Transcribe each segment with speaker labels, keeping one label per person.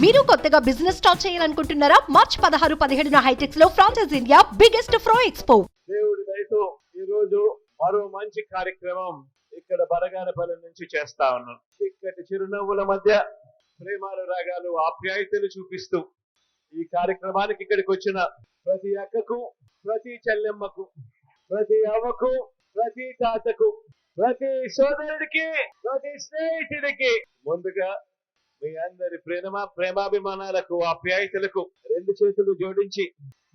Speaker 1: మీరు కొత్తగా business start చేయాలనుకుంటున్నారా? మార్చ్ 16, 17న హైటెక్స్ లో ఫ్రాన్సెస్ ఇండియా బిగ్గెస్ట్ ఫ్రో ఎక్స్పో.
Speaker 2: దేవుడి దయతో ఈ రోజు మరో మంచి కార్యక్రమం ఇక్కడ బరగానపల్లి నుంచి చేస్తా ఉన్నాం. ఇక్కడి చిరునవ్వుల మధ్య ప్రేమాలు రాగాలు ఆప్యాయతలు చూపిస్తూ ఈ కార్యక్రమానికి ఇక్కడికి వచ్చిన ప్రతి అక్కకు, ప్రతి చెల్లెమ్మకు, ప్రతి అవ్వకు, ప్రతి తాతకు, ప్రతి సోదరుడికి, ప్రతి స్నేహితుడికి ముందుగా మీ అందరి ప్రేమాభిమానాలకు ఆప్యాయతలకు రెండు చేతులు జోడించి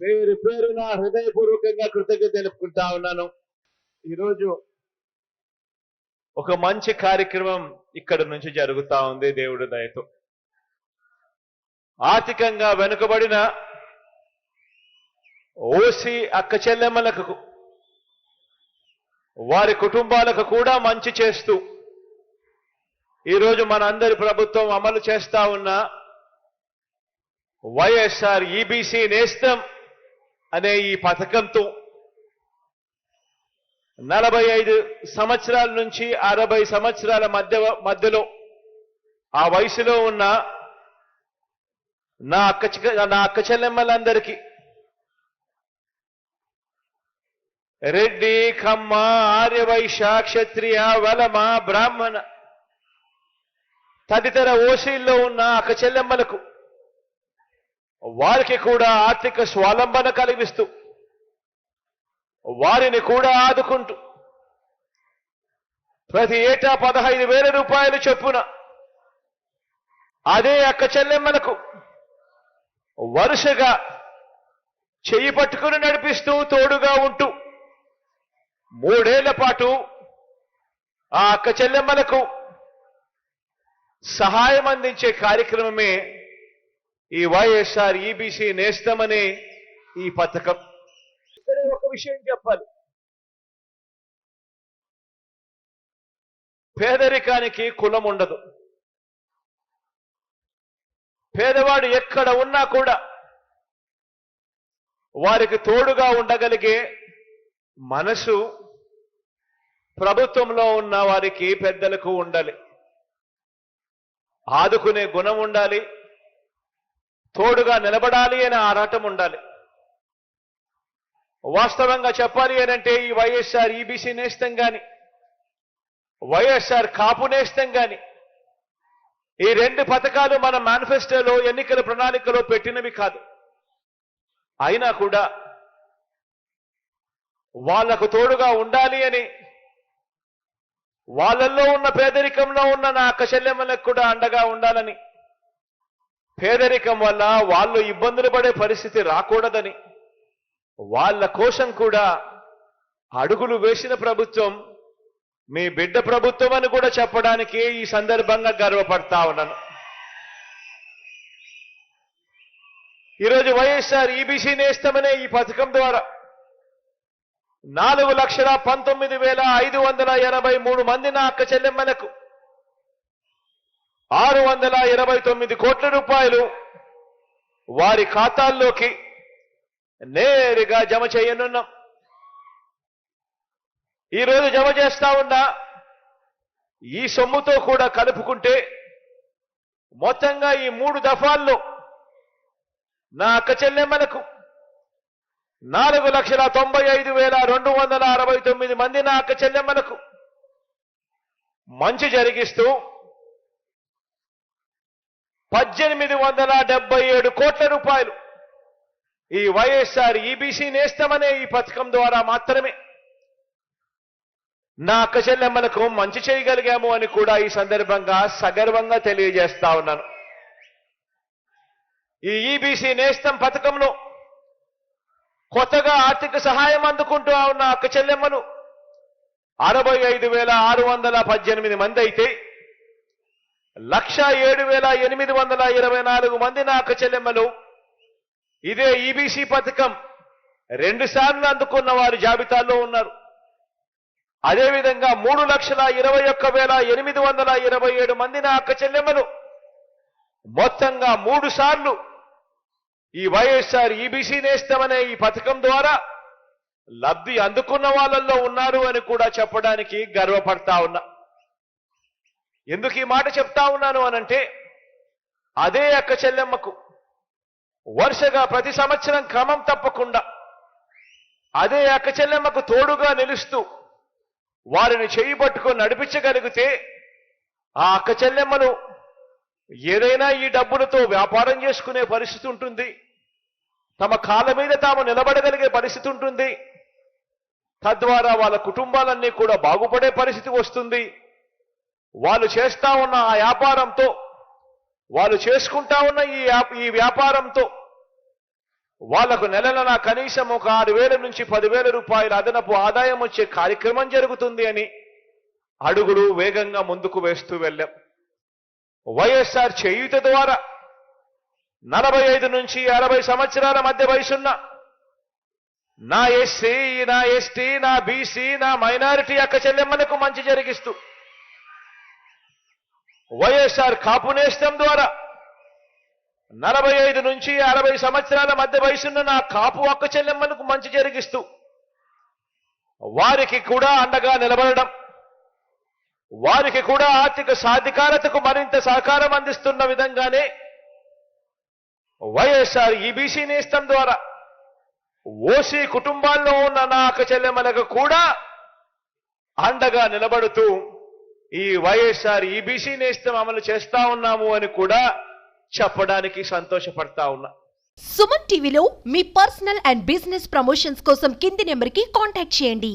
Speaker 2: పేరు పేరున హృదయపూర్వకంగా కృతజ్ఞత తెలుపుకుంటా ఉన్నాను. ఈరోజు ఒక మంచి కార్యక్రమం ఇక్కడ నుంచి జరుగుతా ఉంది దేవుడి దయతో. ఆర్థికంగా వెనుకబడిన ఓసి అక్క చెల్లెమ్మలకు, వారి కుటుంబాలకు కూడా మంచి చేస్తూ ఈరోజు మన అందరి ప్రభుత్వం అమలు చేస్తా ఉన్న వైఎస్ఆర్ ఈబీసీ నేస్తం అనే ఈ పథకంతో 45 సంవత్సరాల నుంచి 60 సంవత్సరాల మధ్యలో ఆ వయసులో ఉన్న నా అక్క చెల్లెమ్మలందరికీ రెడ్డి, కమ్మ, ఆర్యవైశ్య, క్షత్రియ, వలమ, బ్రాహ్మణ తదితర ఓసీల్లో ఉన్న అక్క చెల్లెమ్మలకు వారికి కూడా ఆర్థిక స్వావలంబన కలిగిస్తూ వారిని కూడా ఆదుకుంటూ ప్రతి ఏటా 15,000 రూపాయలు చొప్పున అదే అక్క చెల్లెమ్మలకు వరుసగా చెయ్యి పట్టుకుని నడిపిస్తూ తోడుగా ఉంటూ 3 ఏళ్ల పాటు ఆ అక్క చెల్లెమ్మలకు సహాయం అందించే కార్యక్రమమే ఈ వైఎస్ఆర్ ఈబీసీ నేస్తం అనే ఈ పథకం. ఇక్కడే ఒక విషయం చెప్పాలి. పేదరికానికి కులం ఉండదు. పేదవాడు ఎక్కడ ఉన్నా కూడా వారికి తోడుగా ఉండగలిగే మనసు ప్రభుత్వంలో ఉన్న వారికి, పెద్దలకు ఉండాలి. ఆదుకునే గుణం ఉండాలి, తోడుగా నిలబడాలి అనే ఆరాటం ఉండాలి. వాస్తవంగా చెప్పాలి అనంటే ఈ వైఎస్ఆర్ ఈబీసీ నేస్తం గాని, వైఎస్ఆర్ కాపు నేస్తం గాని, ఈ 2 పథకాలు మన మేనిఫెస్టోలో, ఎన్నికల ప్రణాళికలో పెట్టినవి కాదు. అయినా కూడా వాళ్లకు తోడుగా ఉండాలి అని, వాళ్ళల్లో ఉన్న పేదరికంలో ఉన్న నా అక్క చెల్లెమ్మలకు కూడా అండగా ఉండాలని, పేదరికం వల్ల వాళ్ళు ఇబ్బందులు పడే పరిస్థితి రాకూడదని వాళ్ళ కోసం కూడా అడుగులు వేసిన ప్రభుత్వం మీ బిడ్డ ప్రభుత్వం అని కూడా చెప్పడానికి ఈ సందర్భంగా గర్వపడతా ఉన్నాను. ఈరోజు వైఎస్ఆర్ ఈబీసీ నేస్తం అనే ఈ పథకం ద్వారా 4,19,583 మంది నా అక్క చెల్లెమ్మలకు 629 కోట్ల రూపాయలు వారి ఖాతాల్లోకి నేరుగా జమ చేయనున్నాం. ఈరోజు జమ చేస్తా ఉన్న ఈ సొమ్ముతో కూడా కలుపుకుంటే మొత్తంగా ఈ 3 దఫాల్లో నా అక్క చెల్లెమ్మలకు 4,95,269 మంది నా అక్క చెల్లెమ్మలకు మంచి జరిగిస్తూ 1,877 కోట్ల రూపాయలు ఈ వైఎస్ఆర్ ఈబీసీ నేస్తం అనే ఈ పథకం ద్వారా మాత్రమే నా అక్క చెల్లెమ్మలకు మంచి చేయగలిగాము అని కూడా ఈ సందర్భంగా సగర్వంగా తెలియజేస్తా ఉన్నాను. ఈ ఈబీసీ నేస్తం పథకంలో కొత్తగా ఆర్థిక సహాయం అందుకుంటూ ఉన్న అక్క చెల్లెమ్మలు 65,618 మంది అయితే 107,824 మంది నా అక్క చెల్లెమ్మలు ఇదే ఈబీసీ పథకం 2 సార్లు అందుకున్న వారి జాబితాలో ఉన్నారు. అదేవిధంగా 3,21,827 మంది నా అక్క చెల్లెమ్మలు మొత్తంగా 3 సార్లు ఈ వైఎస్ఆర్ ఈబీసీ నేస్తం అనే ఈ పథకం ద్వారా లబ్ధి అందుకున్న వాళ్ళల్లో ఉన్నారు అని కూడా చెప్పడానికి గర్వపడతా ఉన్నా. ఎందుకు ఈ మాట చెప్తా ఉన్నాను అనంటే అదే అక్క చెల్లెమ్మకు వరుసగా ప్రతి సంవత్సరం క్రమం తప్పకుండా అదే అక్క చెల్లెమ్మకు తోడుగా నిలుస్తూ వారిని చేయి పట్టుకొని నడిపించగలిగితే ఆ అక్క చెల్లెమ్మలు ఏదైనా ఈ డబ్బులతో వ్యాపారం చేసుకునే పరిస్థితి ఉంటుంది, తమ కాళ్ళ మీద తాము నిలబడగలిగే పరిస్థితి ఉంటుంది, తద్వారా వాళ్ళ కుటుంబాలన్నీ కూడా బాగుపడే పరిస్థితి వస్తుంది. వాళ్ళు చేస్తా ఉన్న ఆ వ్యాపారంతో, వాళ్ళు చేసుకుంటా ఉన్న ఈ వ్యాపారంతో వాళ్లకు నెలన కనీసం ఒక 6,000 నుంచి 10,000 రూపాయల అదనపు ఆదాయం వచ్చే కార్యక్రమం జరుగుతుంది అని అడుగులు వేగంగా ముందుకు వేస్తూ వెళ్ళాం. వైఎస్ఆర్ చేయూత ద్వారా 45 నుంచి 60 సంవత్సరాల మధ్య వయసున్న నా ఎస్సీ, నా ఎస్టీ, నా బీసీ, నా మైనారిటీ అక్క చెల్లెమ్మలకు మంచి జరిగిస్తూ, వైఎస్ఆర్ కాపు నేస్తం ద్వారా 45 నుంచి 60 సంవత్సరాల మధ్య వయసున్న నా కాపు అక్క చెల్లెమ్మలకు మంచి జరిగిస్తూ వారికి కూడా అండగా నిలబడడం, వారికి కూడా ఆర్థిక సాధికారతకు మరింత సహకారం అందిస్తున్న విధంగానే వైఎస్ఆర్ ఈబీసీ నేస్తం ద్వారా ఓసీ కుటుంబాల్లో ఉన్న నా అక్క చెల్లెమ్మలకు కూడా అండగా నిలబడుతూ ఈ వైఎస్ఆర్ ఈబీసీ నేస్తం అమలు చేస్తా ఉన్నాము అని కూడా చెప్పడానికి సంతోషపడతా ఉన్నా.
Speaker 1: సుమన్ టీవీలో మీ పర్సనల్ అండ్ బిజినెస్ ప్రమోషన్స్ కోసం కింది నెంబర్కి కాంటాక్ట్ చేయండి.